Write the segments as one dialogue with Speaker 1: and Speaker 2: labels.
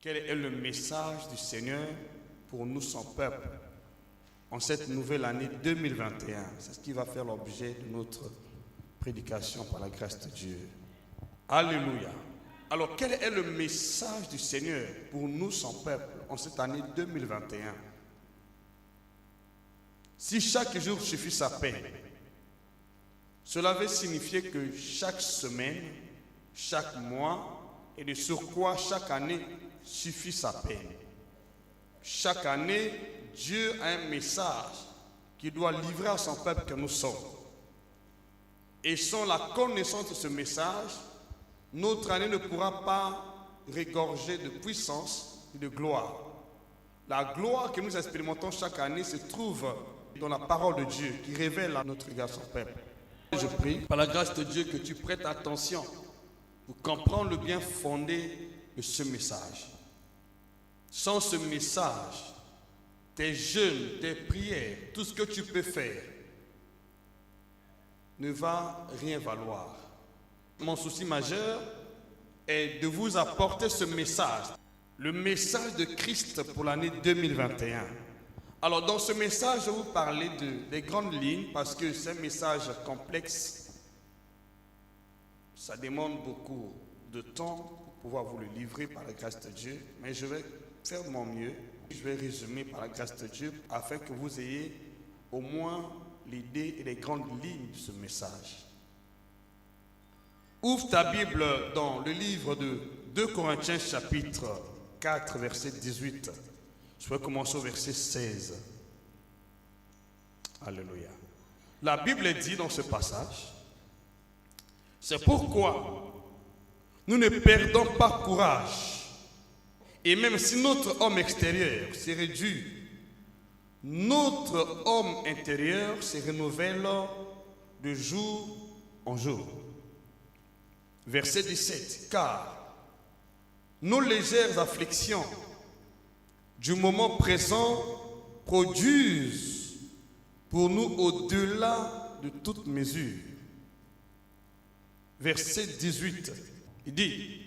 Speaker 1: Quel est le message du Seigneur pour nous, son peuple, en cette nouvelle année 2021? C'est ce qui va faire l'objet de notre prédication par la grâce de Dieu. Alléluia. Alors, quel est le message du Seigneur pour nous, son peuple, en cette année 2021? Si chaque jour suffit sa peine, cela veut signifier que chaque semaine, chaque mois, et de surcroît chaque année suffit sa peine. Chaque année, Dieu a un message qu'il doit livrer à son peuple que nous sommes. Et sans la connaissance de ce message, notre année ne pourra pas regorger de puissance et de gloire. La gloire que nous expérimentons chaque année se trouve dans la parole de Dieu qui révèle à notre égard son peuple. Je prie par la grâce de Dieu que tu prêtes attention pour comprendre le bien fondé de ce message. Sans ce message, tes jeûnes, tes prières, tout ce que tu peux faire ne va rien valoir. Mon souci majeur est de vous apporter ce message, le message de Christ pour l'année 2021. Alors dans ce message, je vais vous parler des grandes lignes parce que c'est un message complexe. Ça demande beaucoup de temps pour pouvoir vous le livrer par la grâce de Dieu, mais je vais faire de mon mieux. Je vais résumer par la grâce de Dieu afin que vous ayez au moins l'idée et les grandes lignes de ce message. Ouvre ta Bible dans le livre de 2 Corinthiens chapitre 4 verset 18. Je vais commencer au verset 16. Alléluia. La Bible dit dans ce passage, c'est pourquoi nous ne perdons pas courage. Et même si notre homme extérieur se réduit, notre homme intérieur se renouvelle de jour en jour. Verset 17. Car nos légères afflictions du moment présent produisent pour nous au-delà de toute mesure. Verset 18. Il dit,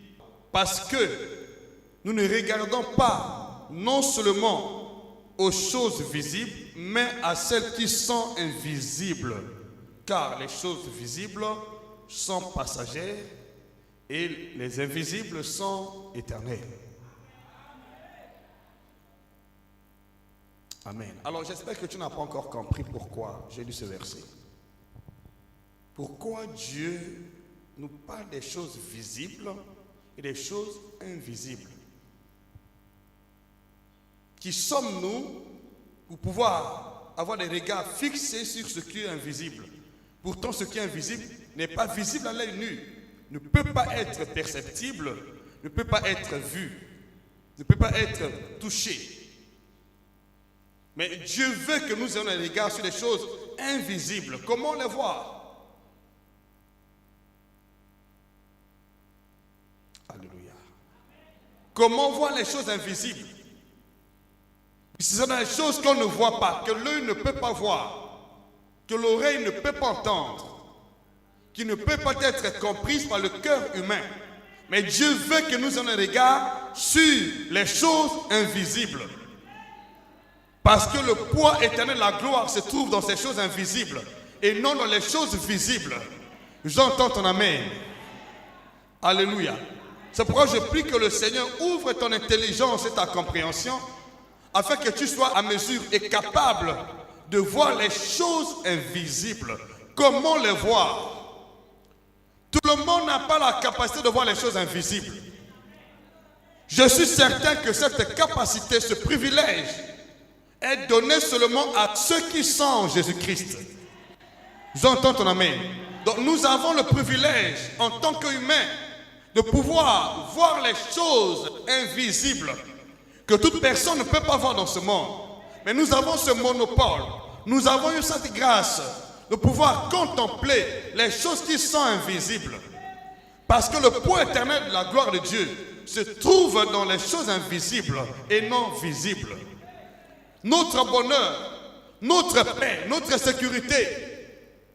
Speaker 1: parce que nous ne regardons pas non seulement aux choses visibles, mais à celles qui sont invisibles. Car les choses visibles sont passagères et les invisibles sont éternelles. Amen. Alors j'espère que tu n'as pas encore compris pourquoi j'ai lu ce verset. Pourquoi Dieu nous parle des choses visibles et des choses invisibles. Qui sommes-nous pour pouvoir avoir des regards fixés sur ce qui est invisible? Pourtant, ce qui est invisible n'est pas visible à l'œil nu, ne peut pas être perceptible, ne peut pas être vu, ne peut pas être touché. Mais Dieu veut que nous ayons des regards sur les choses invisibles. Comment les voir? Alléluia. Comment voir les choses invisibles? Ce sont des choses qu'on ne voit pas, que l'œil ne peut pas voir, que l'oreille ne peut pas entendre, qui ne peut pas être comprises par le cœur humain. Mais Dieu veut que nous ayons un regard sur les choses invisibles. Parce que le poids éternel de la gloire se trouve dans ces choses invisibles et non dans les choses visibles. J'entends ton amen. Alléluia. C'est pourquoi je prie que le Seigneur ouvre ton intelligence et ta compréhension afin que tu sois à mesure et capable de voir les choses invisibles. Comment les voir? Tout le monde n'a pas la capacité de voir les choses invisibles. Je suis certain que cette capacité, ce privilège est donné seulement à ceux qui sont en Jésus-Christ. J'entends ton amen. Donc nous avons le privilège en tant qu'humains de pouvoir voir les choses invisibles que toute personne ne peut pas voir dans ce monde. Mais nous avons ce monopole. Nous avons eu cette grâce de pouvoir contempler les choses qui sont invisibles. Parce que le poids éternel de la gloire de Dieu se trouve dans les choses invisibles et non visibles. Notre bonheur, notre paix, notre sécurité,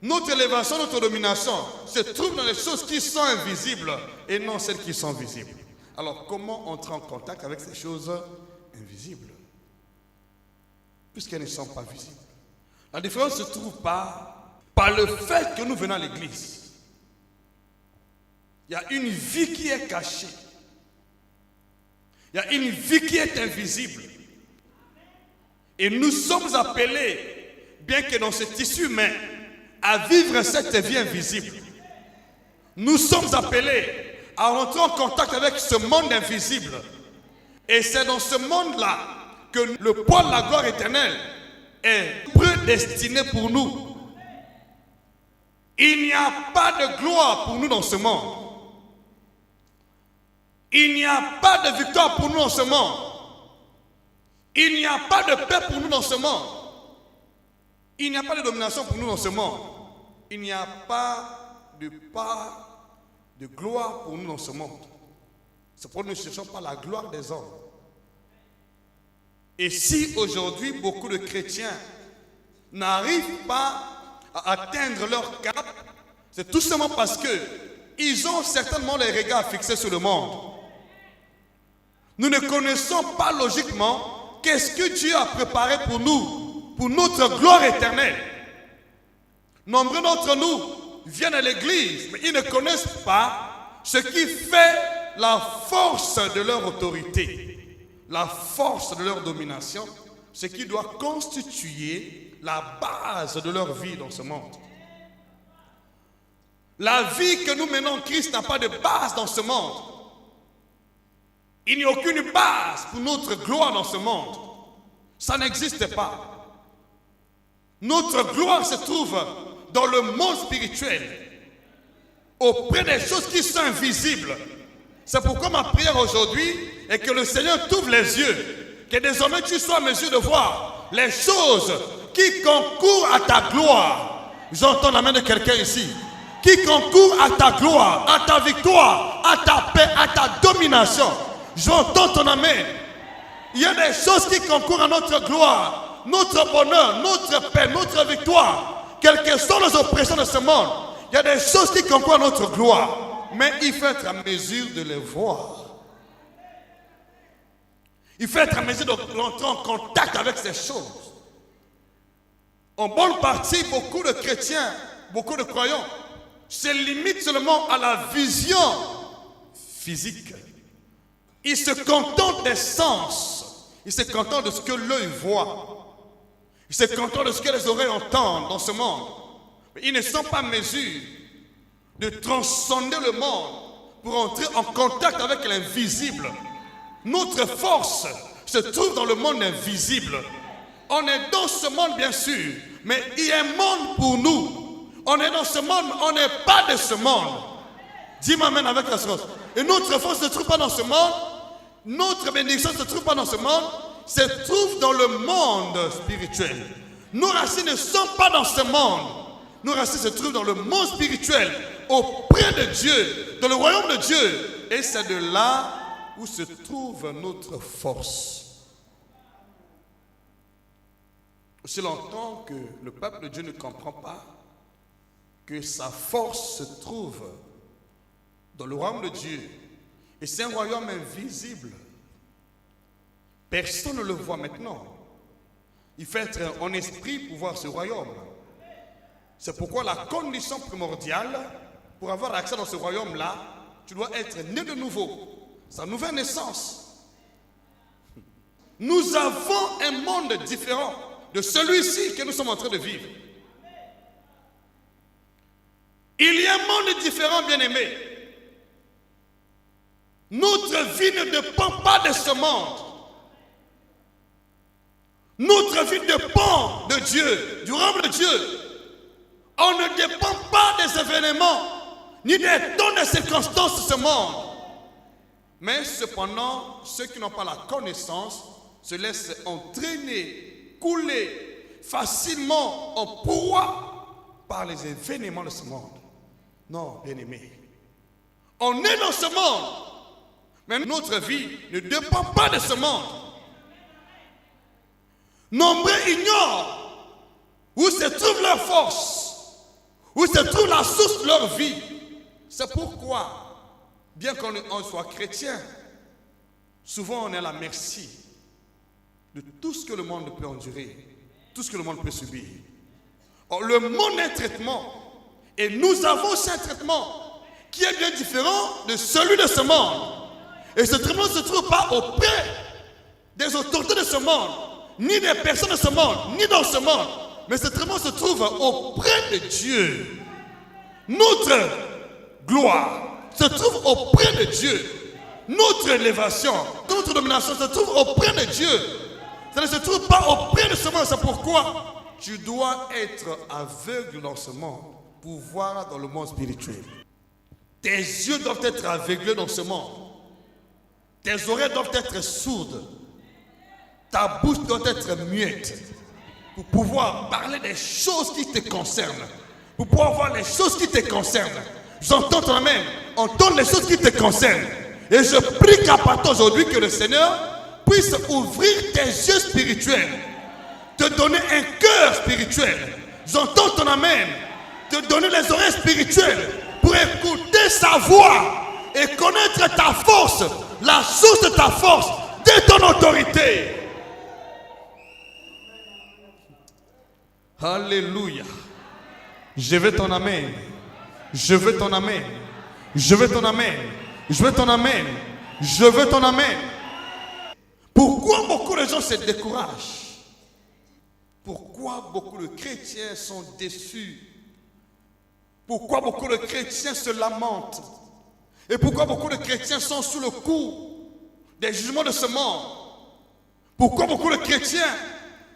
Speaker 1: notre élévation, notre domination se trouve dans les choses qui sont invisibles et non celles qui sont visibles. Alors comment entrer en contact avec ces choses invisibles, puisqu'elles ne sont pas visibles? La différence ne se trouve pas par le fait que nous venons à l'église. Il y a une vie qui est cachée. Il y a une vie qui est invisible. Et nous sommes appelés, bien que dans ce tissu humain, à vivre cette vie invisible. Nous sommes appelés à rentrer en contact avec ce monde invisible. Et c'est dans ce monde-là que le poids de la gloire éternelle est prédestiné pour nous. Il n'y a pas de gloire pour nous dans ce monde. Il n'y a pas de victoire pour nous dans ce monde. Il n'y a pas de paix pour nous dans ce monde. Il n'y a pas de domination pour nous dans ce monde. Il n'y a pas de part de gloire pour nous dans ce monde. C'est pourquoi nous ne cherchons pas la gloire des hommes. Et si aujourd'hui beaucoup de chrétiens n'arrivent pas à atteindre leur cap, c'est tout simplement parce qu'ils ont certainement les regards fixés sur le monde. Nous ne connaissons pas logiquement qu'est-ce que Dieu a préparé pour nous, pour notre gloire éternelle. Nombreux d'entre nous viennent à l'église, mais ils ne connaissent pas ce qui fait la force de leur autorité, la force de leur domination, ce qui doit constituer la base de leur vie dans ce monde. La vie que nous menons en Christ n'a pas de base dans ce monde. Il n'y a aucune base pour notre gloire dans ce monde. Ça n'existe pas. Notre gloire se trouve dans le monde spirituel, auprès des choses qui sont invisibles. C'est pourquoi ma prière aujourd'hui est que le Seigneur t'ouvre les yeux, que désormais tu sois en mesure de voir les choses qui concourent à ta gloire. J'entends la main de quelqu'un ici. Qui concourent à ta gloire, à ta victoire, à ta paix, à ta domination. J'entends ton amen. Il y a des choses qui concourent à notre gloire, notre bonheur, notre paix, notre victoire. Quelles que soient les oppressions de ce monde, il y a des choses qui concourent à notre gloire. Mais il faut être en mesure de les voir. Il faut être en mesure d'entrer en contact avec ces choses. En bonne partie, beaucoup de chrétiens, beaucoup de croyants se limitent seulement à la vision physique. Ils se contentent des sens. Ils se contentent de ce que l'œil voit. Ils se contentent de ce que les oreilles entendent dans ce monde. Mais ils ne sont pas en mesure de transcender le monde pour entrer en contact avec l'invisible. Notre force se trouve dans le monde invisible. On est dans ce monde bien sûr, mais il y a un monde pour nous. On est dans ce monde, on n'est pas de ce monde. Dis-moi amen avec la force. Et notre force ne se trouve pas dans ce monde. Notre bénédiction ne se trouve pas dans ce monde. Se trouve dans le monde spirituel. Nos racines ne sont pas dans ce monde. Nos racines se trouvent dans le monde spirituel, auprès de Dieu, dans le royaume de Dieu. Et c'est de là où se trouve notre force. Aussi longtemps que le peuple de Dieu ne comprend pas que sa force se trouve dans le royaume de Dieu, et c'est un royaume invisible. Personne ne le voit maintenant. Il faut être en esprit pour voir ce royaume. C'est pourquoi la condition primordiale pour avoir accès dans ce royaume-là, tu dois être né de nouveau. C'est une nouvelle naissance. Nous avons un monde différent de celui-ci que nous sommes en train de vivre. Il y a un monde différent, bien-aimé. Notre vie ne dépend pas de ce monde. Notre vie dépend de Dieu, du royaume de Dieu. On ne dépend pas des événements, ni des temps de circonstances de ce monde. Mais cependant, ceux qui n'ont pas la connaissance se laissent entraîner, couler facilement en proie par les événements de ce monde. Non, bien-aimé. On est dans ce monde, mais notre vie ne dépend pas de ce monde. Nombreux ignorent où se trouve leur force, où se trouve la source de leur vie. C'est pourquoi, bien qu'on soit chrétien, souvent on est à la merci de tout ce que le monde peut endurer, tout ce que le monde peut subir. Or, le monde a un traitement, et nous avons aussi un traitement qui est bien différent de celui de ce monde. Et ce traitement ne se trouve pas auprès des autorités de ce monde, ni des personnes de ce monde, ni dans ce monde, mais ce traitement se trouve auprès de Dieu. Notre gloire se trouve auprès de Dieu. Notre élévation, notre domination se trouve auprès de Dieu. Ça ne se trouve pas auprès de ce monde. C'est pourquoi tu dois être aveugle dans ce monde pour voir dans le monde spirituel. Tes yeux doivent être aveuglés dans ce monde. Tes oreilles doivent être sourdes. Ta bouche doit être muette pour pouvoir parler des choses qui te concernent. Pour pouvoir voir les choses qui te concernent. J'entends ton amen. Entends les choses qui te concernent. Et je prie qu'à partir d'aujourd'hui, que le Seigneur puisse ouvrir tes yeux spirituels, te donner un cœur spirituel. J'entends ton amen. Te donner les oreilles spirituelles pour écouter sa voix et connaître ta force, la source de ta force, de ton autorité. Alléluia. Je veux ton amen. Je veux ton amen. Je veux ton amen. Je veux ton amen. Je veux ton amen. Pourquoi beaucoup de gens se découragent? Pourquoi beaucoup de chrétiens sont déçus? Pourquoi beaucoup de chrétiens se lamentent? Et pourquoi beaucoup de chrétiens sont sous le coup des jugements de ce monde? Pourquoi beaucoup de chrétiens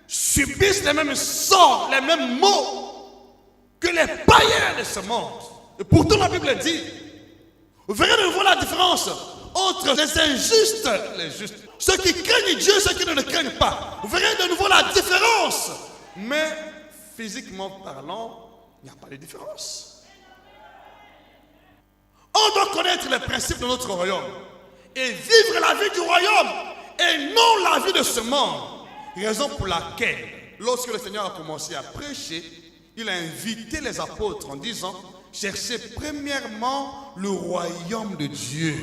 Speaker 1: subissent les mêmes sorts, les mêmes maux que les païens de ce monde? Et pourtant la Bible dit, vous verrez de nouveau la différence entre les injustes et les justes. Ceux qui craignent Dieu, ceux qui ne le craignent pas. Vous verrez de nouveau la différence. Mais physiquement parlant, il n'y a pas de différence. On doit connaître les principes de notre royaume et vivre la vie du royaume et non la vie de ce monde. Raison pour laquelle, lorsque le Seigneur a commencé à prêcher, il a invité les apôtres en disant: cherchez premièrement le royaume de Dieu.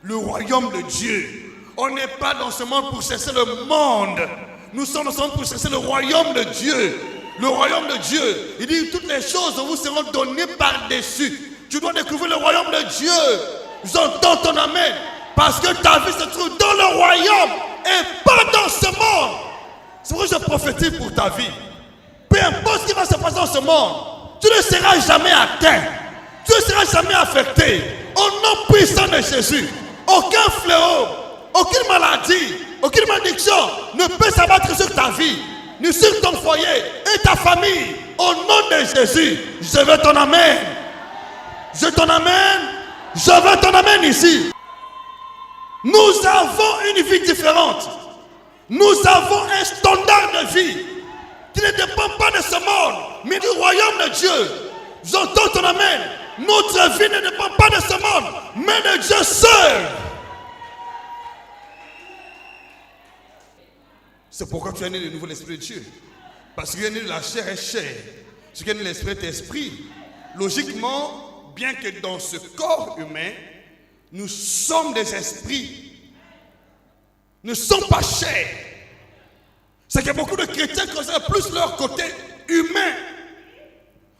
Speaker 1: Le royaume de Dieu. On n'est pas dans ce monde pour chercher le monde. Nous sommes dans ce monde pour chercher le royaume de Dieu. Le royaume de Dieu. Il dit: toutes les choses vous seront données par-dessus. Tu dois découvrir le royaume de Dieu. J'entends ton amen. Parce que ta vie se trouve dans le royaume et pas dans ce monde. C'est pourquoi je prophétise pour ta vie. Peu importe ce qui va se passer dans ce monde, tu ne seras jamais atteint. Tu ne seras jamais affecté. Au nom puissant de Jésus, aucun fléau, aucune maladie, aucune malédiction ne peut s'abattre sur ta vie, ni sur ton foyer et ta famille. Au nom de Jésus, je veux ton amen. Je ton amen. Je veux ton amen ici. Nous avons une vie différente. Nous avons un standard de vie qui ne dépend pas de ce monde, mais du royaume de Dieu. J'entends ton amen. Notre vie ne dépend pas de ce monde, mais de Dieu seul. C'est pourquoi tu es né de nouveau l'Esprit de Dieu. Parce que tu es né de la chair est chair. Ce qui est né de l'Esprit est esprit. Logiquement, bien que dans ce corps humain, nous sommes des esprits. Nous ne sommes pas chair. C'est que beaucoup de chrétiens considèrent plus leur côté humain.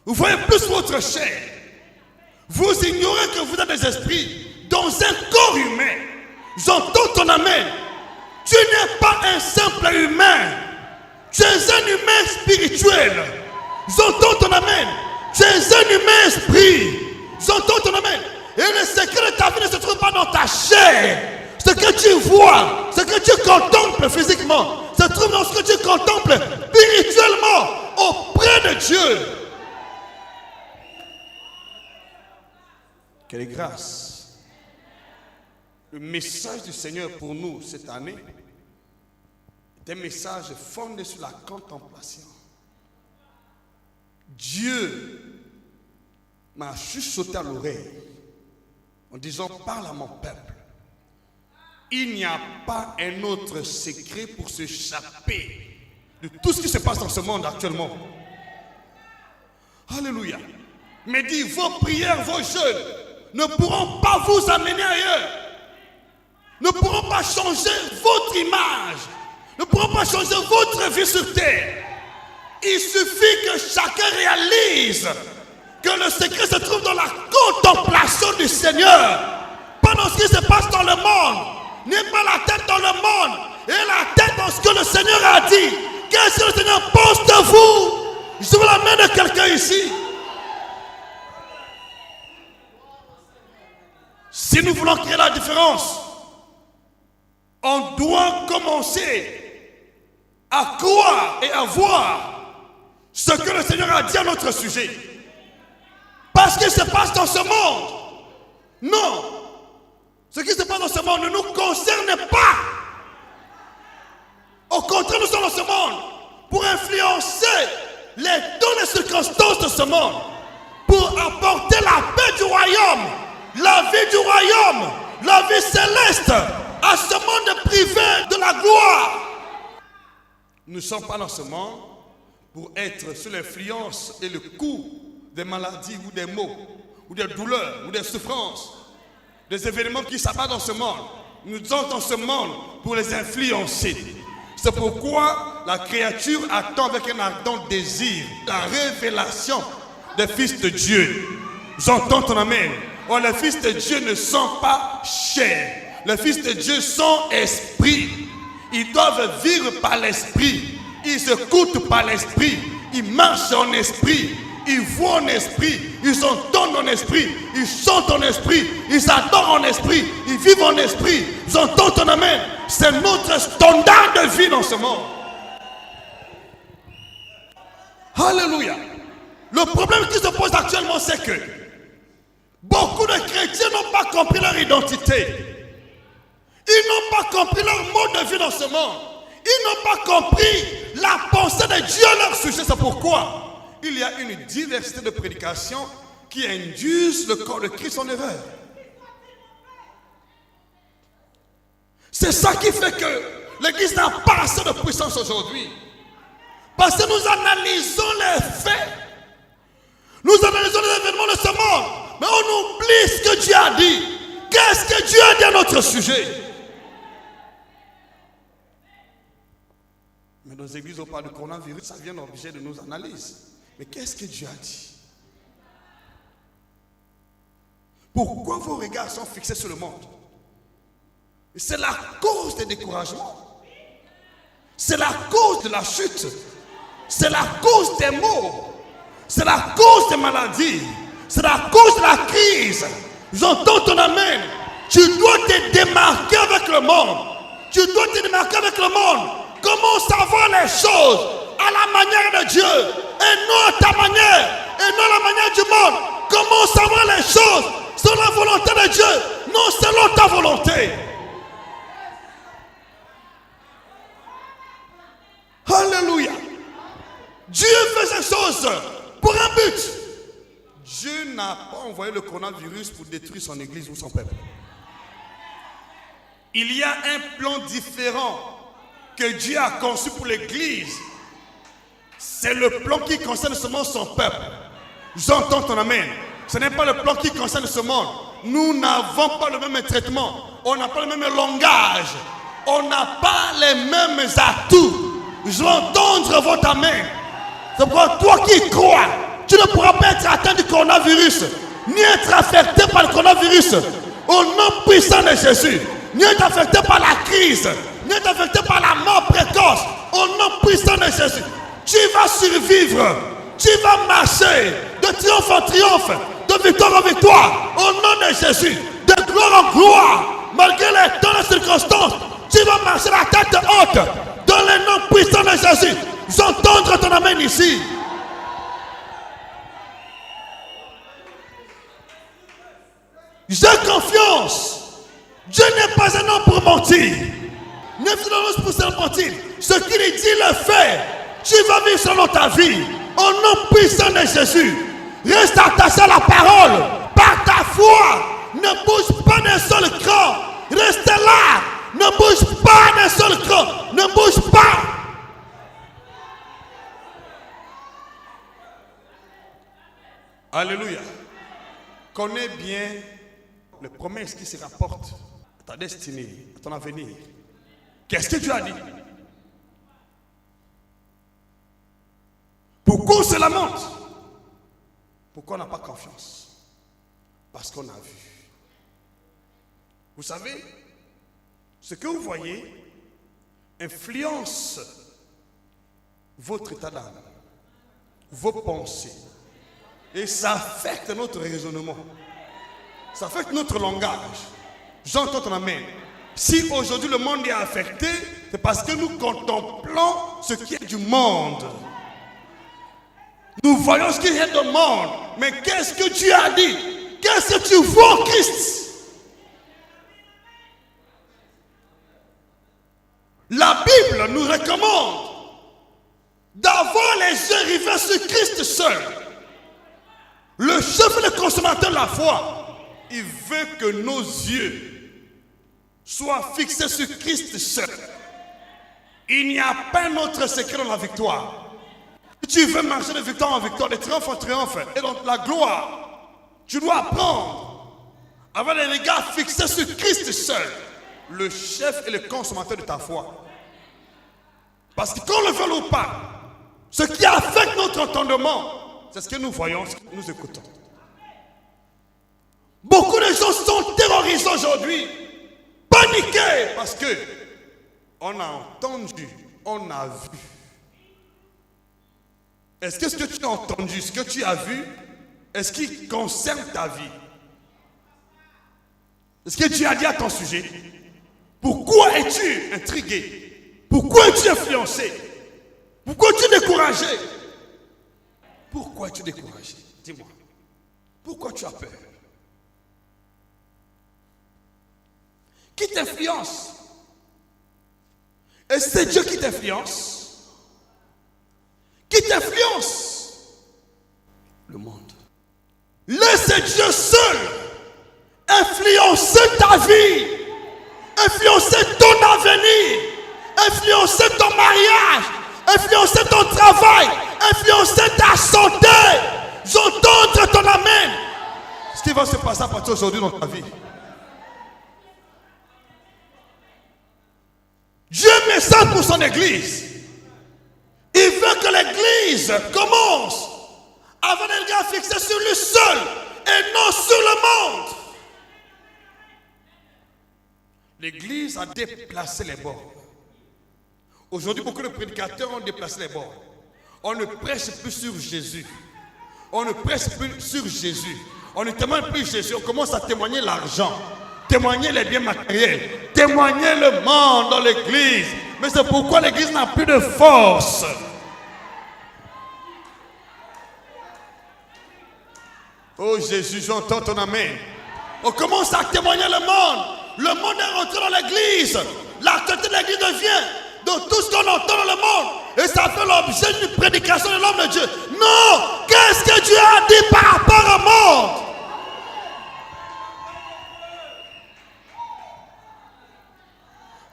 Speaker 1: Vous voyez plus votre chair. Vous ignorez que vous êtes des esprits dans un corps humain. J'entends ton amen. Tu n'es pas un simple humain. Tu es un humain spirituel. J'entends ton amen. Tu es un humain esprit. J'entends ton amen. Et le secret de ta vie ne se trouve pas dans ta chair. Ce que tu vois, ce que tu contemples physiquement, se trouve dans ce que tu contemples spirituellement auprès de Dieu. Quelle grâce. Le message du Seigneur pour nous cette année est un message fondé sur la contemplation. Dieu m'a chuchoté à l'oreille en disant: parle à mon peuple. Il n'y a pas un autre secret pour s'échapper de tout ce qui se passe dans ce monde actuellement. Alléluia. Mais dit, vos prières, vos jeûnes ne pourront pas vous amener ailleurs. ne pourront pas changer votre image, ne pourront pas changer votre vie sur terre. Il suffit que chacun réalise que le secret se trouve dans la contemplation du Seigneur. Pas dans ce qui se passe dans le monde. N'ayez pas la tête dans le monde et la tête dans ce que le Seigneur a dit. Qu'est-ce que le Seigneur pense de vous? Je veux la main de quelqu'un ici. Si nous voulons créer la différence, on doit commencer à croire et à voir ce que le Seigneur a dit à notre sujet. Parce que ce qui se passe dans ce monde, non, ce qui se passe dans ce monde ne nous concerne pas. Au contraire, nous sommes dans ce monde pour influencer les dons et circonstances de ce monde, pour apporter la paix du royaume, la vie du royaume, la vie céleste à ce monde privé de la gloire. Nous ne sommes pas dans ce monde pour être sous l'influence et le coup des maladies ou des maux, ou des douleurs, ou des souffrances, des événements qui s'abattent dans ce monde. Nous sommes dans ce monde pour les influencer. C'est pourquoi la créature attend avec un ardent désir la révélation des fils de Dieu. J'entends ton amen. Oh, les fils de Dieu ne sont pas chairs. Les fils de Dieu sont esprit. Ils doivent vivre par l'esprit. Ils écoutent par l'esprit. Ils marchent en esprit. Ils voient en esprit. Ils entendent en esprit. Ils chantent en esprit. Ils adorent en esprit. Ils vivent en esprit. J'entends ton amen. C'est notre standard de vie dans ce monde. Alléluia. Le problème qui se pose actuellement, c'est que beaucoup de chrétiens n'ont pas compris leur identité. Ils n'ont pas compris leur mode de vie dans ce monde. Ils n'ont pas compris la pensée de Dieu à leur sujet. C'est pourquoi il y a une diversité de prédications qui induisent le corps de Christ en erreur. C'est ça qui fait que l'Église n'a pas assez de puissance aujourd'hui. Parce que nous analysons les faits. Nous analysons les événements de ce monde. Mais on oublie ce que Dieu a dit. Qu'est-ce que Dieu a dit à notre sujet? Mais nos églises, on parle de coronavirus, ça vient l'objet de nos analyses. Mais qu'est-ce que Dieu a dit? Pourquoi vos regards sont fixés sur le monde? C'est la cause des découragements. C'est la cause de la chute. C'est la cause des maux. C'est la cause des maladies. C'est la cause de la crise. J'entends ton amen. Tu dois te démarquer avec le monde. Tu dois te démarquer avec le monde. Comment savoir les choses à la manière de Dieu et non à ta manière et non à la manière du monde. Comment savoir les choses selon la volonté de Dieu, non selon ta volonté. Alléluia. Dieu fait ces choses pour un but. Dieu n'a pas envoyé le coronavirus pour détruire son église ou son peuple. Il y a un plan différent que Dieu a conçu pour l'église. C'est le plan qui concerne seulement son peuple. J'entends ton amen. Ce n'est pas le plan qui concerne ce monde. Nous n'avons pas le même traitement. On n'a pas le même langage. On n'a pas les mêmes atouts. Je veux entendre votre amen. C'est pourquoi toi qui crois, tu ne pourras pas être atteint du coronavirus, ni être affecté par le coronavirus. Au nom puissant de Jésus, ni être affecté par la crise, ni être affecté par la mort précoce. Au nom puissant de Jésus, tu vas survivre. Tu vas marcher de triomphe en triomphe, de victoire en victoire. Au nom de Jésus, de gloire en gloire, malgré les temps et les circonstances, tu vas marcher la tête haute. Dans le nom puissant de Jésus, j'entends ton amen ici. J'ai confiance. Dieu n'est pas un homme pour mentir. Ne fais pas pour se mentir. Ce qu'il dit, le fait. Tu vas vivre selon ta vie. Au nom puissant de Jésus. Reste attaché à la parole. Par ta foi. Ne bouge pas d'un seul cran. Reste là. Ne bouge pas d'un seul cran. Ne bouge pas. Alléluia. Connais bien les promesses qui se rapportent ta destinée, à ton avenir. Qu'est-ce que Dieu a dit? Pourquoi on se lamente? Pourquoi on n'a pas confiance? Parce qu'on a vu. Vous savez, ce que vous voyez influence votre état d'âme, vos pensées. Et ça affecte notre raisonnement. Ça affecte notre langage. J'entends ton amen. Si aujourd'hui le monde est affecté, c'est parce que nous contemplons ce qui est du monde. Nous voyons ce qui est du monde. Mais qu'est-ce que Dieu a dit? Qu'est-ce que tu vois en Christ? La Bible nous recommande d'avoir les yeux rivés sur Christ seul. Le chef et le consommateur de la foi, il veut que nos yeux soient fixés sur Christ seul. Il n'y a pas un autre secret dans la victoire. Si tu veux marcher de victoire en victoire, de triomphe en triomphe, et dans la gloire, tu dois apprendre à avoir les regards fixés sur Christ seul, le chef et le consommateur de ta foi. Parce que qu'on le veuille ou pas, ce qui affecte notre entendement, c'est ce que nous voyons, ce que nous écoutons. Beaucoup de gens sont terrorisés aujourd'hui, paniqués, parce que on a entendu, on a vu. Est-ce que ce que tu as entendu, ce que tu as vu, est-ce qu'il concerne ta vie? Est-ce que Dieu a dit à ton sujet? Pourquoi es-tu intrigué? Pourquoi es-tu influencé? Pourquoi es-tu découragé? Pourquoi es-tu découragé? Dis-moi. Pourquoi tu as peur? Qui t'influence? Est-ce que c'est Dieu qui t'influence? Qui t'influence? Le monde. Laisse Dieu seul influencer ta vie, influencer ton avenir, influencer ton mariage, influencer ton travail, influencer ta santé. J'entends ton amen. Ce qui va se passer à partir d'aujourd'hui dans ta vie. Dieu met ça pour son église. Il veut que l'église commence à avoir les regards fixés sur lui seul et non sur le monde. L'église a déplacé les bords. Aujourd'hui, beaucoup de prédicateurs ont déplacé les bords. On ne prêche plus sur Jésus. On ne prêche plus sur Jésus. On ne témoigne plus Jésus. On commence à témoigner l'argent, témoigner les biens matériels, témoigner le monde dans l'église. Mais c'est pourquoi l'église n'a plus de force. Oh Jésus, j'entends ton amen. On commence à témoigner le monde. Le monde est rentré dans l'église. L'actualité de l'église devient de tout ce qu'on entend dans le monde. Et ça fait l'objet d'une prédication de l'homme de Dieu. Non! Qu'est-ce que Dieu a dit par rapport au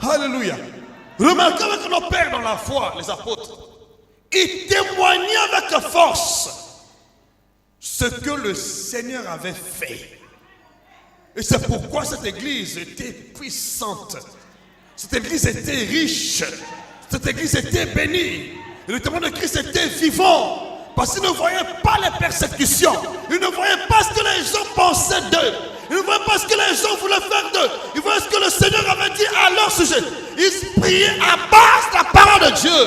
Speaker 1: monde? Alléluia. Remarquez avec nos pères dans la foi, les apôtres. Ils témoignaient avec force ce que le Seigneur avait fait. Et c'est pourquoi cette église était puissante. Cette église était riche. Cette église était bénie. Et le témoin de Christ était vivant. Parce qu'ils ne voyaient pas les persécutions. Ils ne voyaient pas ce que les gens pensaient d'eux. Ils ne voyaient pas ce que les gens voulaient faire d'eux. Ils voyaient ce que le Seigneur avait dit à leur sujet. Ils priaient à base de la parole de Dieu.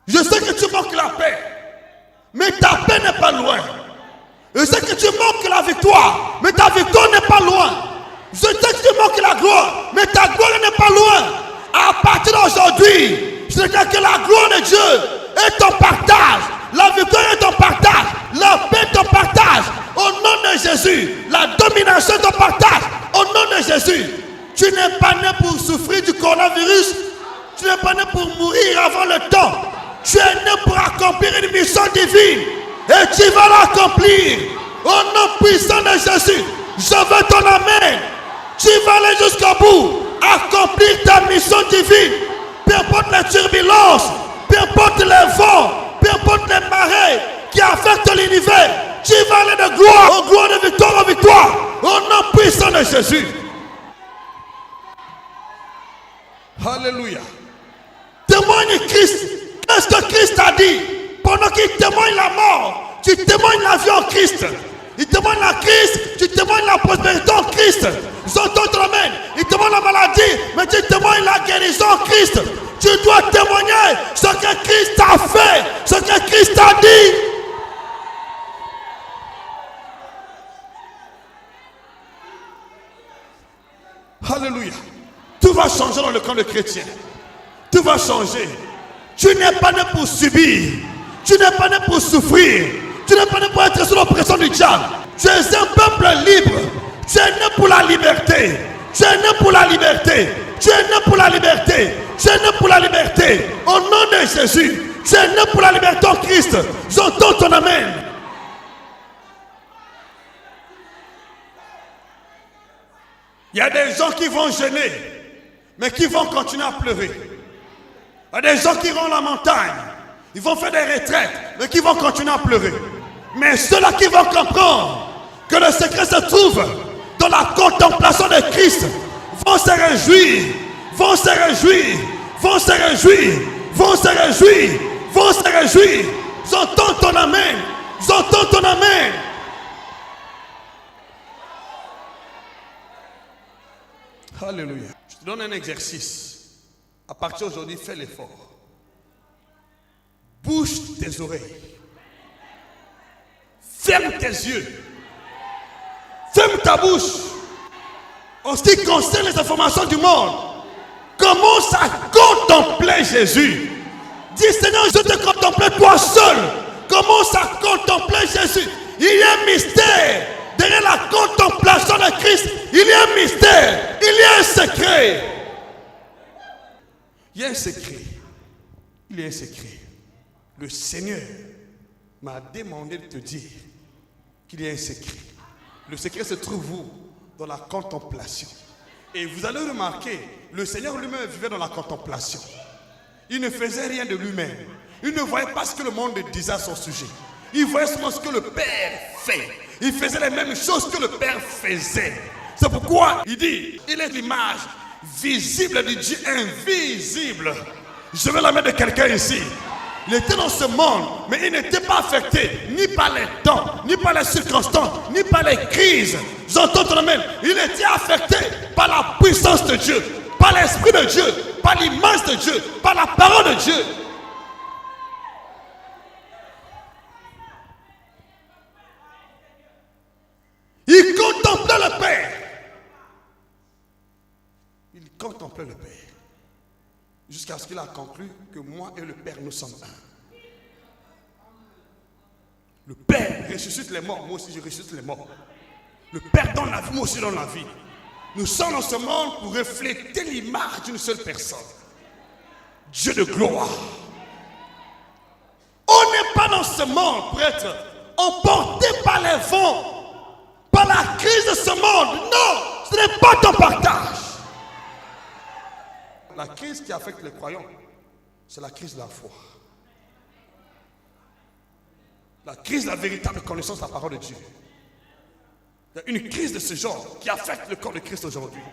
Speaker 1: Je sais que tu manques la paix. Mais ta paix n'est pas loin. Je sais que tu manques la victoire. Mais ta victoire n'est pas loin. Je sais que tu manques la gloire. Mais ta gloire n'est pas loin. À partir d'aujourd'hui, je déclare que la gloire de Dieu est ton partage. La victoire est ton partage. La paix est ton partage. Au nom de Jésus, la domination est ton partage. Au nom de Jésus, tu n'es pas né pour souffrir du coronavirus. Tu n'es pas né pour mourir avant le temps. Tu es né pour accomplir une mission divine. Et tu vas l'accomplir. Au nom puissant de Jésus, je veux ton amen. Tu vas aller jusqu'au bout. Accomplir ta mission divine. Peu importe les turbulences, peu importe les vents, peu importe les marées qui affectent l'univers.
Speaker 2: Tu vas aller de gloire en gloire, de victoire en victoire. Au nom puissant de Jésus.
Speaker 1: Alléluia.
Speaker 2: Témoigne Christ. Qu'est-ce que Christ a dit? Pendant qu'il témoigne la mort, tu témoignes la vie en Christ. Il témoigne la Christ, tu témoignes la prospérité en Christ. J'entends ton amen. Il témoigne la maladie, mais tu témoignes la guérison en Christ. Tu dois témoigner ce que Christ a fait, ce que Christ a dit.
Speaker 1: Alléluia. Tout va changer dans le camp de chrétiens. Tout va changer.
Speaker 2: Tu n'es pas né pour subir. Tu n'es pas né pour souffrir. Tu n'es pas né pour être sous l'oppression du diable. Tu es un peuple libre. Tu es né pour la liberté. Tu es né pour la liberté. Tu es né pour la liberté. Tu es né pour la liberté. Au nom de Jésus. Tu es né pour la liberté en Christ. J'entends ton amen.
Speaker 1: Il y a des gens qui vont jeûner, mais qui vont continuer à pleurer. Il y a des gens qui vont à la montagne, ils vont faire des retraites, mais qui vont continuer à pleurer. Mais ceux-là qui vont comprendre que le secret se trouve dans la contemplation de Christ vont se réjouir, vont se réjouir, vont se réjouir, vont se réjouir, vont se réjouir. J'entends ton amen, j'entends ton amen. Alléluia. Je te donne un exercice. À partir d'aujourd'hui, fais l'effort. Bouge tes oreilles. Ferme tes yeux. Ferme ta bouche. En ce qui concerne les informations du monde, commence à contempler Jésus. Dis Seigneur, je te contemple toi seul. Commence à contempler Jésus. Il y a un mystère. Derrière la contemplation de Christ, il y a un mystère, il y a un secret. Il y a un secret. Il y a un secret. Le Seigneur m'a demandé de te dire qu'il y a un secret. Le secret se trouve où? Dans la contemplation. Et vous allez remarquer, le Seigneur lui-même vivait dans la contemplation. Il ne faisait rien de lui-même. Il ne voyait pas ce que le monde disait à son sujet. Il voyait seulement ce que le Père fait. Il faisait les mêmes choses que le Père faisait. C'est pourquoi il dit, il est l'image visible du Dieu invisible. Je vais la mettre de quelqu'un ici. Il était dans ce monde, mais il n'était pas affecté ni par les temps, ni par les circonstances, ni par les crises. J'entends ton amen. Il était affecté par la puissance de Dieu, par l'Esprit de Dieu, par l'image de Dieu, par la parole de Dieu. Il contemplait le Père. Il contemplait le Père. Jusqu'à ce qu'il a conclu que moi et le Père, nous sommes un. Le Père ressuscite les morts, moi aussi je ressuscite les morts. Le Père donne la vie, moi aussi je donne la vie. Nous sommes dans ce monde pour refléter l'image d'une seule personne. Dieu de gloire. On n'est pas dans ce monde pour être emporté par les vents, par la crise de ce monde. Non, ce n'est pas ton partage. La crise qui affecte les croyants, c'est la crise de la foi. La crise de la véritable connaissance de la parole de Dieu. Il y a une crise de ce genre qui affecte le corps de Christ aujourd'hui.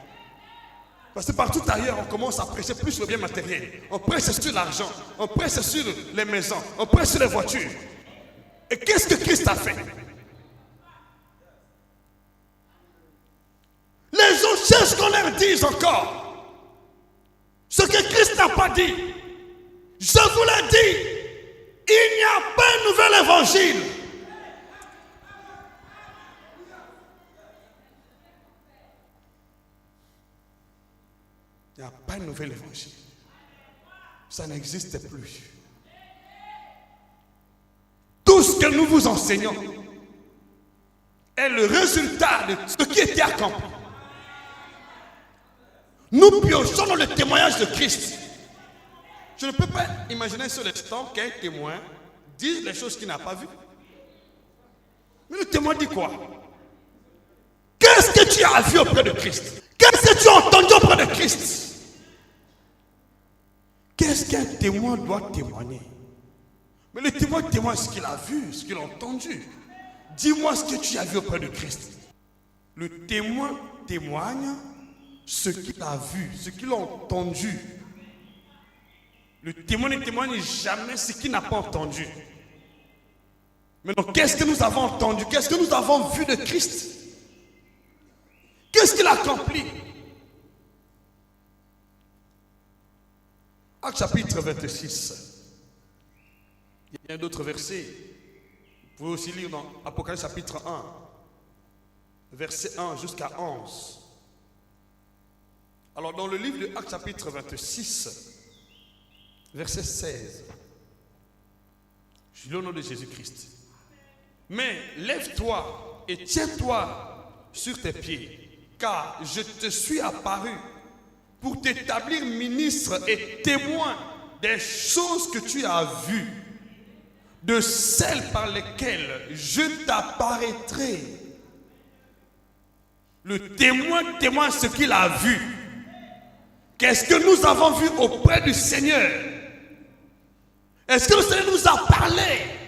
Speaker 1: Parce que partout ailleurs, on commence à prêcher plus sur le bien matériel. On prêche sur l'argent, on prêche sur les maisons, on prêche sur les voitures. Et qu'est-ce que Christ a fait? Les gens cherchent qu'on leur dise encore ce que Christ n'a pas dit. Je vous l'ai dit, il n'y a pas un nouvel évangile. Il n'y a pas un nouvel évangile. Ça n'existe plus. Tout ce que nous vous enseignons est le résultat de ce qui était accompli. Nous piochons dans le témoignage de Christ. Je ne peux pas imaginer sur l'instant qu'un témoin dise les choses qu'il n'a pas vues. Mais le témoin dit quoi? Qu'est-ce que tu as vu auprès de Christ? Qu'est-ce que tu as entendu auprès de Christ? Qu'est-ce qu'un témoin doit témoigner? Mais le témoin témoigne ce qu'il a vu, ce qu'il a entendu. Dis-moi ce que tu as vu auprès de Christ. Le témoin témoigne ce qu'il a vu, ce qu'il a entendu. Le témoin ne témoigne jamais ce qu'il n'a pas entendu. Maintenant, qu'est-ce que nous avons entendu? Qu'est-ce que nous avons vu de Christ? Qu'est-ce qu'il a accompli? Actes chapitre 26. Il y a d'autres versets. Vous pouvez aussi lire dans Apocalypse chapitre 1, verset 1 jusqu'à 11. Alors dans le livre de Actes chapitre 26, verset 16, je lis au nom de Jésus-Christ. Mais lève-toi et tiens-toi sur tes pieds, car je te suis apparu pour t'établir ministre et témoin des choses que tu as vues, de celles par lesquelles je t'apparaîtrai. Le témoin témoigne ce qu'il a vu. Qu'est-ce que nous avons vu auprès du Seigneur? Est-ce que le Seigneur nous a parlé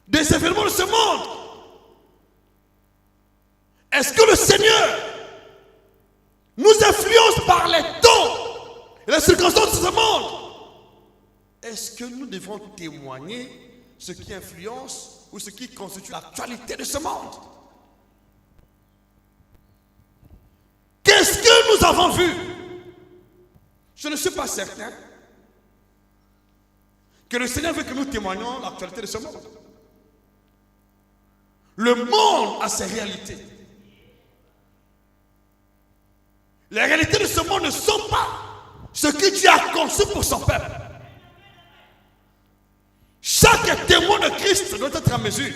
Speaker 1: des événements de ce monde? Est-ce que le Seigneur nous influence par les temps et les circonstances de ce monde? Est-ce que nous devons témoigner ce qui influence ou ce qui constitue l'actualité de ce monde? Qu'est-ce que nous avons vu? Je ne suis pas certain que le Seigneur veut que nous témoignions l'actualité de ce monde. Le monde a ses réalités. Les réalités de ce monde ne sont pas ce que Dieu a conçu pour son peuple. Chaque témoin de Christ doit être en mesure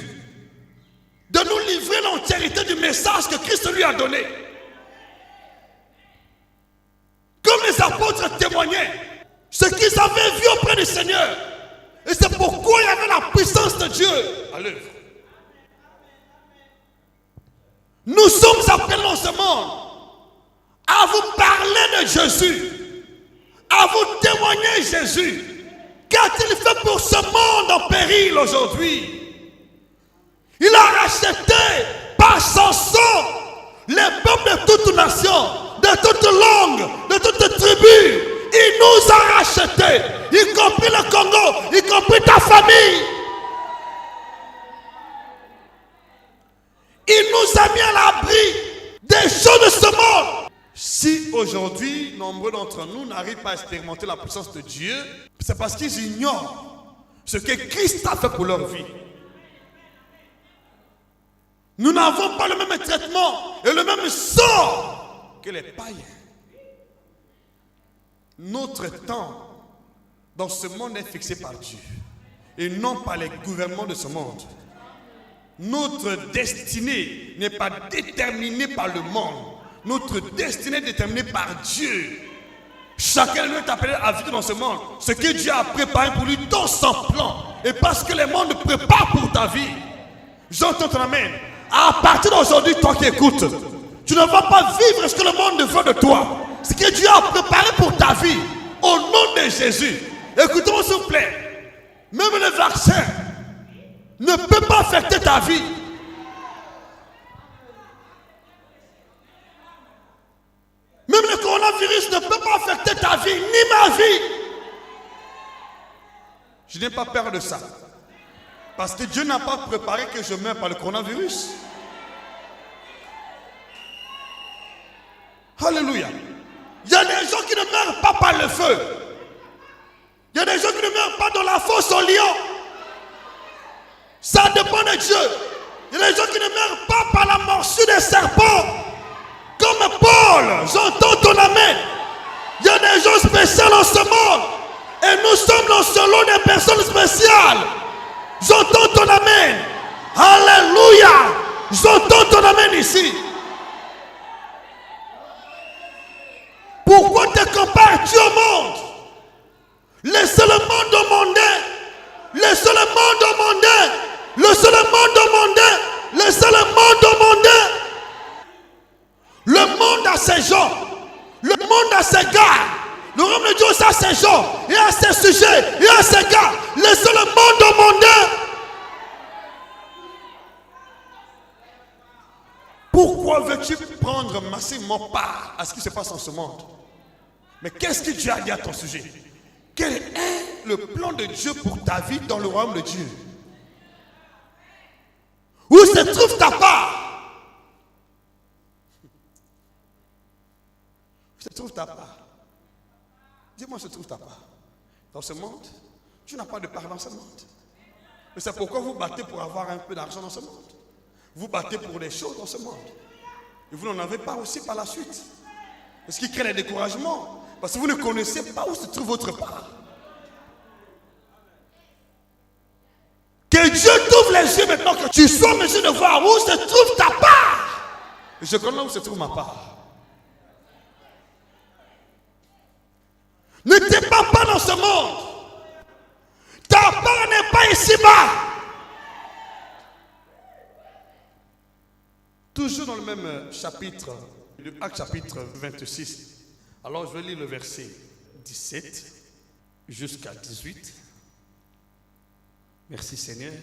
Speaker 1: de nous livrer l'entièreté du message que Christ lui a donné. Comme les apôtres témoignaient ce qu'ils avaient vu auprès du Seigneur. Et c'est pourquoi il y avait la puissance de Dieu à l'œuvre. Nous sommes appelés dans ce monde à vous parler de Jésus, à vous témoigner Jésus. Qu'a-t-il fait pour ce monde en péril aujourd'hui? Il a racheté par son sang les peuples de toutes nations, de toutes langues, de toutes tribus. Il nous a rachetés, y compris le Congo, y compris ta famille. Il nous a mis à l'abri des choses de ce monde. Si aujourd'hui, nombreux d'entre nous n'arrivent pas à expérimenter la puissance de Dieu, c'est parce qu'ils ignorent ce que Christ a fait pour leur vie. Nous n'avons pas le même traitement et le même sort que les païens. Notre temps dans ce monde est fixé par Dieu et non par les gouvernements de ce monde. Notre destinée n'est pas déterminée par le monde. Notre destinée est déterminée par Dieu. Chacun de nous est appelé à vivre dans ce monde ce que Dieu a préparé pour lui dans son plan. Et parce que le monde prépare pour ta vie, j'entends ton amen. À partir d'aujourd'hui, toi qui écoutes, tu ne vas pas vivre ce que le monde veut de toi. Ce que Dieu a préparé pour ta vie, au nom de Jésus. Écoutez-moi s'il vous plaît. Même le vaccin ne peut pas affecter ta vie. Même le coronavirus ne peut pas affecter ta vie, ni ma vie. Je n'ai pas peur de ça. Parce que Dieu n'a pas préparé que je meure par le coronavirus. Alléluia. Il y a des gens qui ne meurent pas par le feu. Il y a des gens qui ne meurent pas dans la fosse au lion. Ça dépend de Dieu. Il y a des gens qui ne meurent pas par la morsure des serpents. Comme Paul, j'entends ton amen. Il y a des gens spéciaux dans ce monde. Et nous sommes dans ce lot de personnes spéciales. J'entends ton amen. Alléluia. J'entends ton amen ici. Pourquoi te compares-tu au monde? Laissez le monde au monde. Laissez le monde au monde. Laissez le monde au monde. Laissez le monde au monde. Le monde a ses gens. Le monde a ses gars. Le royaume de Dieu a ses gens. Il a ses sujets. Il a ses gars. Laissez le monde au monde. Pourquoi veux-tu prendre massivement part à ce qui se passe en ce monde? Mais qu'est-ce que Dieu a dit à ton sujet? Quel est le plan de Dieu pour ta vie dans le royaume de Dieu? Où se trouve ta part? Où se trouve ta part? Dis-moi, où se trouve ta part? Dans ce monde? Tu n'as pas de part dans ce monde. Mais c'est pourquoi vous battez pour avoir un peu d'argent dans ce monde. Vous battez pour des choses dans ce monde. Et vous n'en avez pas aussi par la suite. Ce qui crée les découragements. Parce que vous ne connaissez pas où se trouve votre part. Que Dieu t'ouvre les yeux maintenant, que tu sois en mesure de voir où se trouve ta part. Et je connais où se trouve ma part. Ne t'es pas dans ce monde. Ta part n'est pas ici-bas. Toujours dans le même chapitre, le Acte chapitre 26. Alors je vais lire le verset 17 jusqu'à 18. Merci Seigneur.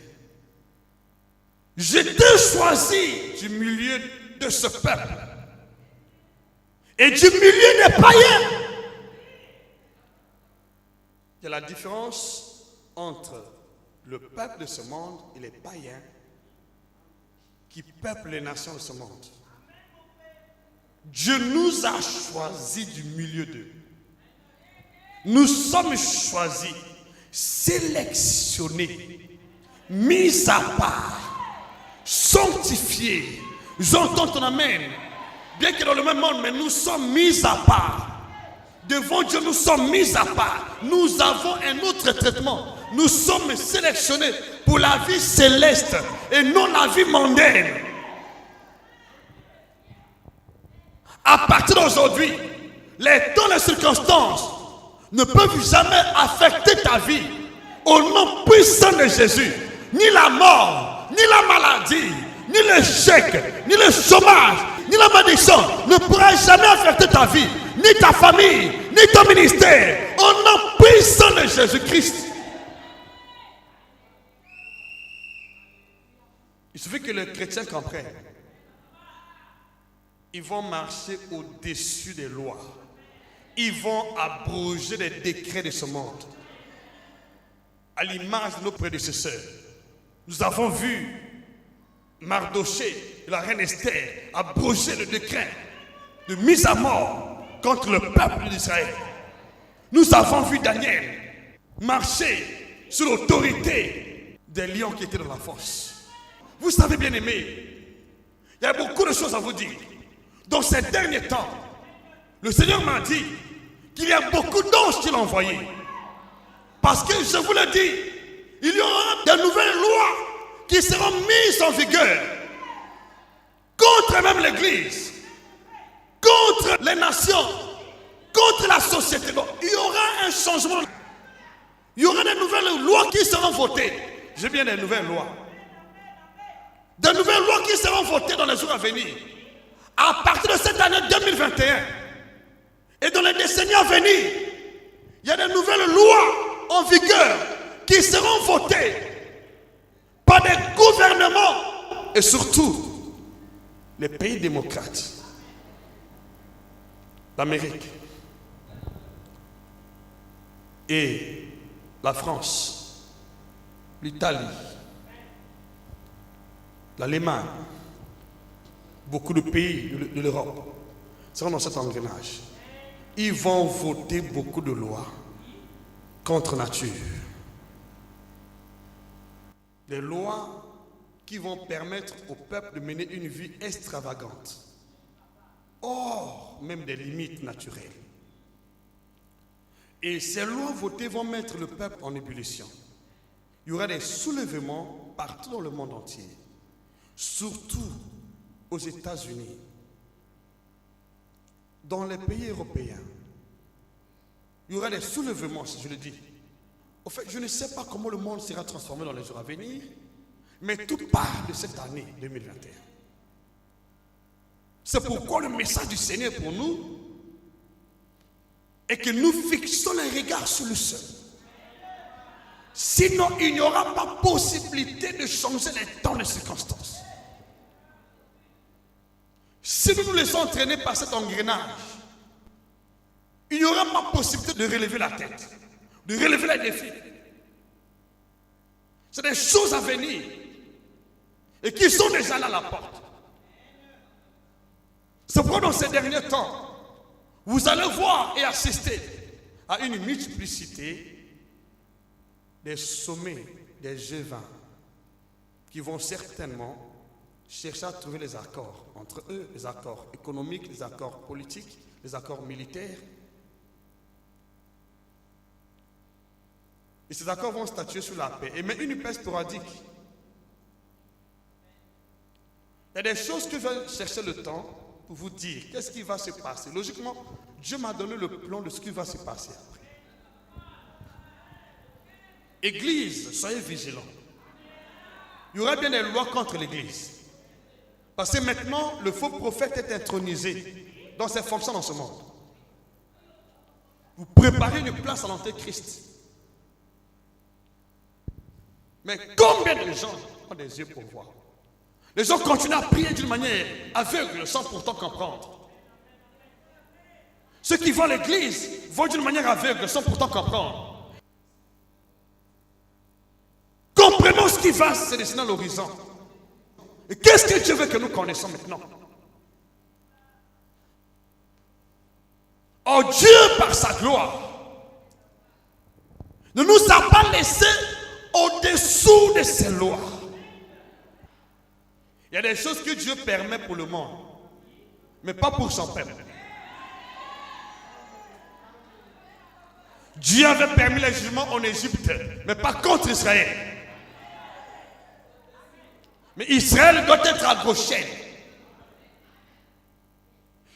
Speaker 1: Je t'ai choisi du milieu de ce peuple et du milieu des païens. Il y a la différence entre le peuple de ce monde et les païens qui peuplent les nations de ce monde. Dieu nous a choisis du milieu d'eux. Nous sommes choisis, sélectionnés, mis à part, sanctifiés. J'entends ton amen. Bien que dans le même monde, mais nous sommes mis à part. Devant Dieu, nous sommes mis à part. Nous avons un autre traitement. Nous sommes sélectionnés pour la vie céleste et non la vie mondaine. À partir d'aujourd'hui, les temps et les circonstances ne peuvent jamais affecter ta vie. Au nom puissant de Jésus, ni la mort, ni la maladie, ni l'échec, ni le chômage, ni la malédiction ne pourra jamais affecter ta vie, ni ta famille, ni ton ministère. Au nom puissant de Jésus-Christ. Il suffit que les chrétiens comprennent. Ils vont marcher au-dessus des lois. Ils vont abroger les décrets de ce monde. À l'image de nos prédécesseurs, nous avons vu Mardoché, la reine Esther, abroger le décret de mise à mort contre le peuple d'Israël. Nous avons vu Daniel marcher sous l'autorité des lions qui étaient dans la fosse. Vous savez, bien aimés, il y a beaucoup de choses à vous dire. Dans ces derniers temps, le Seigneur m'a dit qu'il y a beaucoup d'anges qu'il a envoyés. Parce que je vous le dis, il y aura de nouvelles lois qui seront mises en vigueur contre même l'Église, contre les nations, contre la société. Donc, il y aura un changement. Il y aura de nouvelles lois qui seront votées. J'ai bien des nouvelles lois. De nouvelles lois qui seront votées dans les jours à venir. À partir de cette année 2021 et dans les décennies à venir, il y a de nouvelles lois en vigueur qui seront votées par des gouvernements et surtout les pays démocrates. L'Amérique et la France, l'Italie, l'Allemagne, beaucoup de pays de l'Europe seront dans cet engrenage. Ils vont voter beaucoup de lois contre nature. Des lois qui vont permettre au peuple de mener une vie extravagante, hors même des limites naturelles. Et ces lois votées vont mettre le peuple en ébullition. Il y aura des soulèvements partout dans le monde entier, surtout aux États-Unis, dans les pays européens. Il y aura des soulèvements, si je le dis. En fait, je ne sais pas comment le monde sera transformé dans les jours à venir, mais tout part de cette année 2021. C'est pourquoi le message du Seigneur pour nous est que nous fixons les regards sur le seul. Sinon, il n'y aura pas possibilité de changer les temps et les circonstances. Si nous nous laissons entraîner par cet engrenage, il n'y aura pas possibilité de relever la tête, de relever les défis. C'est des choses à venir et qui sont déjà là à la porte. C'est pourquoi dans ces derniers temps, vous allez voir et assister à une multiplicité des sommets, des G20 qui vont certainement chercher à trouver les accords entre eux, les accords économiques, les accords politiques, les accords militaires. Et ces accords vont statuer sur la paix. Et mais une paix sporadique. Il y a des choses que je vais chercher le temps pour vous dire. Qu'est-ce qui va se passer? Logiquement, Dieu m'a donné le plan de ce qui va se passer après. Église, soyez vigilants. Il y aura bien des lois contre l'église. Parce que maintenant, le faux prophète est intronisé dans ses fonctions dans ce monde. Vous préparez une place à l'Antéchrist. Mais combien de gens ont des yeux pour voir? Les gens continuent à prier d'une manière aveugle sans pourtant comprendre. Ceux qui vont à l'église vont d'une manière aveugle sans pourtant comprendre. Comprenons ce qui va se dessiner à l'horizon. Et qu'est-ce que Dieu veut que nous connaissions maintenant? Oh Dieu, par sa gloire, ne nous a pas laissés au-dessous de ses lois. Il y a des choses que Dieu permet pour le monde, mais pas pour son peuple. Dieu avait permis les jugements en Égypte, mais pas contre Israël. Mais Israël doit être à Goshen.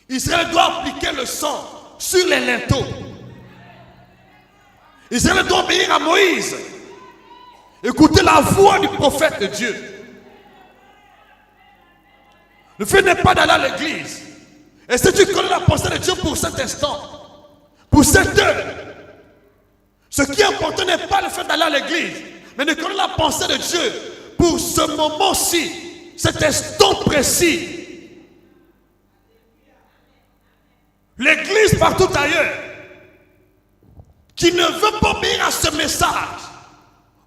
Speaker 1: Israël doit appliquer le sang sur les linteaux. Israël doit obéir à Moïse. Écoutez la voix du prophète de Dieu. Le fait n'est pas d'aller à l'église. Et si tu connais la pensée de Dieu pour cet instant, pour cette heure, ce qui est important n'est pas le fait d'aller à l'église, mais de connaître la pensée de Dieu pour ce moment-ci, cet instant précis. L'église partout ailleurs, qui ne veut pas obéir à ce message,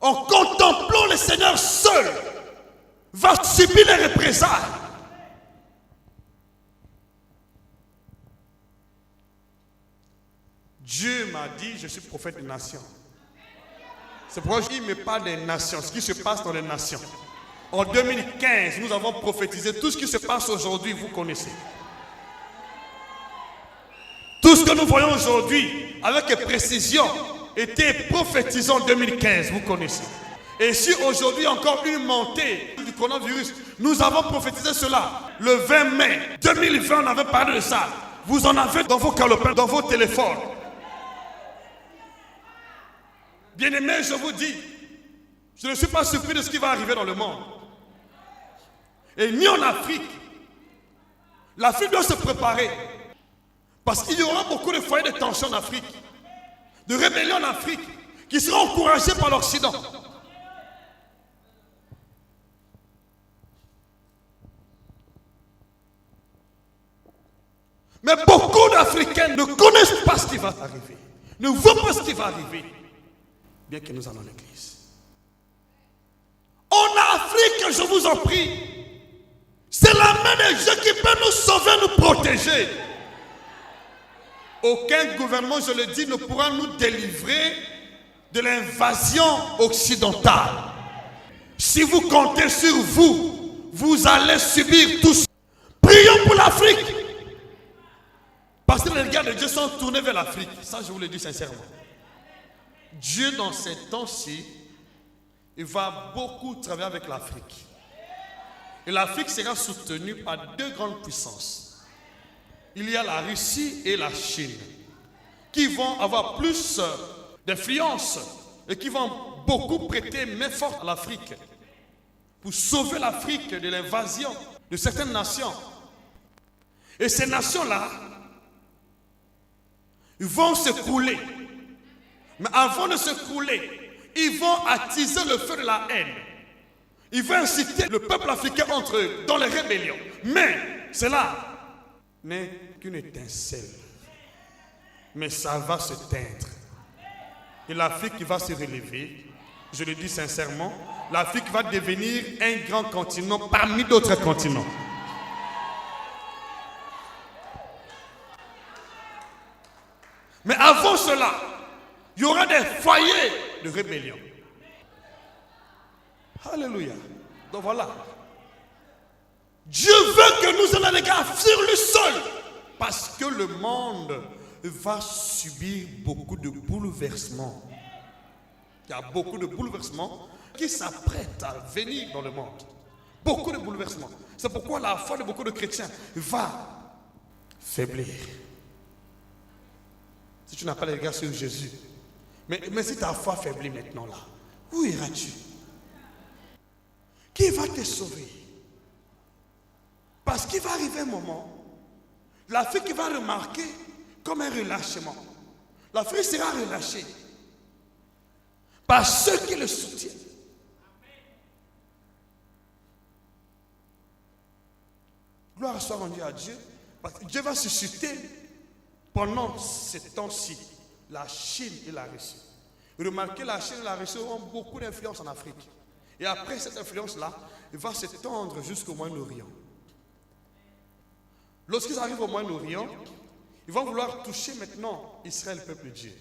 Speaker 1: en contemplant le Seigneur seul, va subir les représailles. Dieu m'a dit, je suis prophète des nations. C'est pourquoi il me parle des nations, ce qui se passe dans les nations. En 2015, nous avons prophétisé tout ce qui se passe aujourd'hui, vous connaissez. Tout ce que nous voyons aujourd'hui, avec précision, était prophétisé en 2015, vous connaissez. Et si aujourd'hui encore une montée du coronavirus, nous avons prophétisé cela. Le 20 mai 2020, on avait parlé de ça. Vous en avez dans vos calepins, dans vos téléphones. Bien-aimés, je vous dis, je ne suis pas surpris de ce qui va arriver dans le monde. Et ni en Afrique. L'Afrique doit se préparer. Parce qu'il y aura beaucoup de foyers de tension en Afrique, de rébellion en Afrique, qui seront encouragés par l'Occident. Mais beaucoup d'Africains ne connaissent pas ce qui va arriver, ne voient pas ce qui va arriver, bien que nous allons à l'église. En Afrique, je vous en prie, c'est la main de Dieu qui peut nous sauver, nous protéger. Aucun gouvernement, je le dis, ne pourra nous délivrer de l'invasion occidentale. Si vous comptez sur vous, vous allez subir tout ça. Prions pour l'Afrique. Parce que les regards de Dieu sont tournés vers l'Afrique. Ça, je vous le dis sincèrement. Dieu, dans ces temps-ci, il va beaucoup travailler avec l'Afrique. Et l'Afrique sera soutenue par deux grandes puissances. Il y a la Russie et la Chine, qui vont avoir plus d'influence et qui vont beaucoup prêter main forte à l'Afrique pour sauver l'Afrique de l'invasion de certaines nations. Et ces nations-là, ils vont se couler. Mais avant de se couler, ils vont attiser le feu de la haine. Ils vont inciter le peuple africain entre eux dans les rébellions. Mais cela n'est qu'une étincelle. Mais ça va se teindre. Et l'Afrique qui va se relever, je le dis sincèrement, l'Afrique va devenir un grand continent parmi d'autres continents. Mais avant cela, il y aura des foyers de rébellion. Alléluia. Donc voilà. Dieu veut que nous ayons les gars sur le sol. Parce que le monde va subir beaucoup de bouleversements. Il y a beaucoup de bouleversements qui s'apprêtent à venir dans le monde. Beaucoup de bouleversements. C'est pourquoi la foi de beaucoup de chrétiens va faiblir. Si tu n'as pas les regards sur Jésus, mais si ta foi faiblit maintenant là, où iras-tu? Qui va te sauver? Parce qu'il va arriver un moment, l'Afrique va remarquer comme un relâchement. L'Afrique sera relâchée par ceux qui le soutiennent. Gloire soit rendue à Dieu, parce que Dieu va susciter pendant ce temps-ci la Chine et la Russie. Remarquez, la Chine et la Russie ont beaucoup d'influence en Afrique. Et après cette influence-là, elle va s'étendre jusqu'au Moyen-Orient. Lorsqu'ils arrivent au Moyen-Orient, ils vont vouloir toucher maintenant Israël, peuple de Dieu.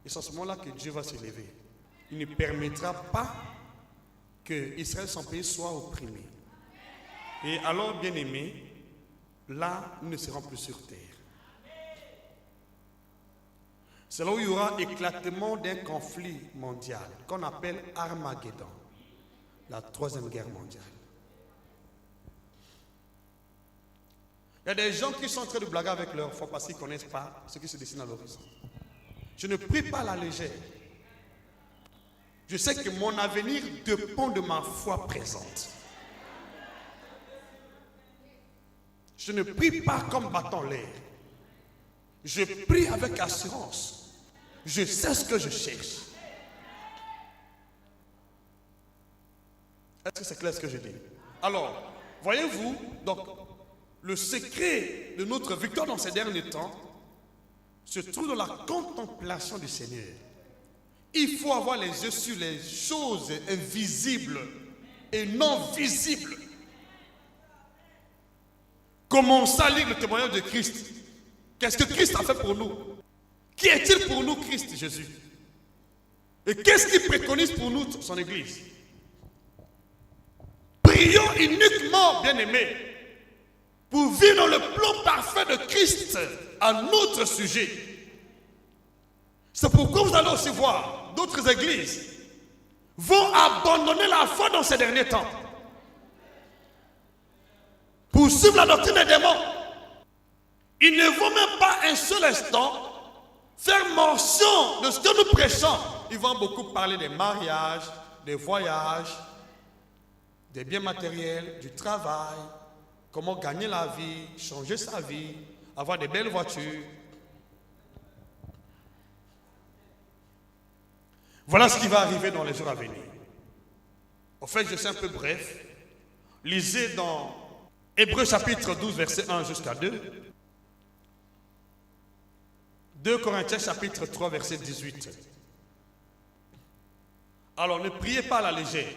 Speaker 1: Et c'est à ce moment-là que Dieu va se lever. Il ne permettra pas que Israël, son pays, soit opprimé. Et alors, bien-aimés, là, nous ne serons plus sur terre. C'est là où il y aura éclatement d'un conflit mondial qu'on appelle Armageddon, la troisième guerre mondiale. Il y a des gens qui sont en train de blaguer avec leur foi parce qu'ils ne connaissent pas ce qui se dessine à l'horizon. Je ne prie pas à la légère. Je sais que mon avenir dépend de ma foi présente. Je ne prie pas comme battant l'air. Je prie avec assurance. Je sais ce que je cherche. Est-ce que c'est clair ce que je dis? Alors, voyez-vous, donc, le secret de notre victoire dans ces derniers temps se trouve dans la contemplation du Seigneur. Il faut avoir les yeux sur les choses invisibles et non visibles. Commencez à lire le témoignage de Christ. Qu'est-ce que Christ a fait pour nous? Qui est-il pour nous, Christ Jésus? Et qu'est-ce qu'il préconise pour nous, son Église? Prions uniquement, bien-aimés, pour vivre dans le plan parfait de Christ à notre sujet. C'est pourquoi vous allez aussi voir d'autres églises vont abandonner la foi dans ces derniers temps pour suivre la doctrine des démons. Ils ne vont même pas un seul instant faire mention de ce que nous prêchons. Ils vont beaucoup parler des mariages, des voyages, des biens matériels, du travail, comment gagner la vie, changer sa vie, avoir des belles voitures. Voilà ce qui va arriver dans les jours à venir. En fait, je suis un peu bref. Lisez dans Hébreux chapitre 12, verset 1 jusqu'à 2. 2 Corinthiens chapitre 3, verset 18. Alors, ne priez pas à la légère.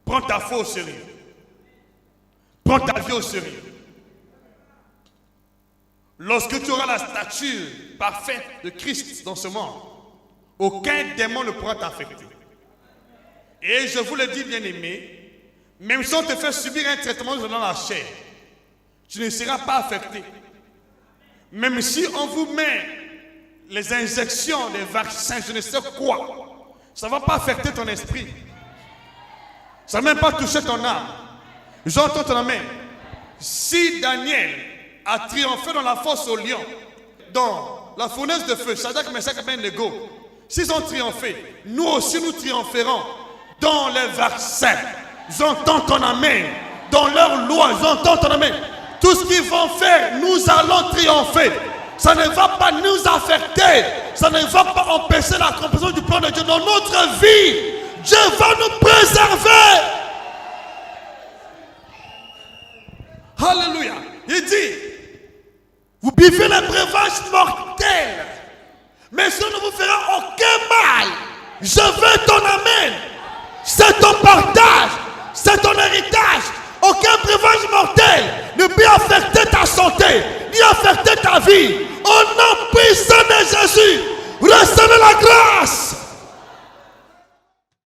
Speaker 1: Prends ta foi au sérieux. Prends ta vie au sérieux. Lorsque tu auras la stature parfaite de Christ dans ce monde, aucun démon ne pourra t'affecter. Et je vous le dis, bien-aimé, même si on te fait subir un traitement dans la chair, tu ne seras pas affecté. Même si on vous met les injections, les vaccins, je ne sais quoi, ça ne va pas affecter ton esprit. Ça ne va même pas toucher ton âme. J'entends ton main. Si Daniel a triomphé dans la fosse au lion, dans la fournaise de feu, Shadrach, Meshach et Abednego, s'ils ont triomphé, nous aussi nous triompherons dans les vaccins. J'entends ton amen. Dans leur loi, j'entends ton amen. Tout ce qu'ils vont faire, nous allons triompher. Ça ne va pas nous affecter. Ça ne va pas empêcher l'accomplissement du plan de Dieu dans notre vie. Dieu va nous préserver. Alléluia. Il dit,
Speaker 2: vous buvez les breuvages mortels, mais ça ne vous fera aucun mal. Je veux ton amen. C'est ton partage, c'est ton héritage. Aucun breuvage mortel ne peut affecter ta santé, ni affecter ta vie.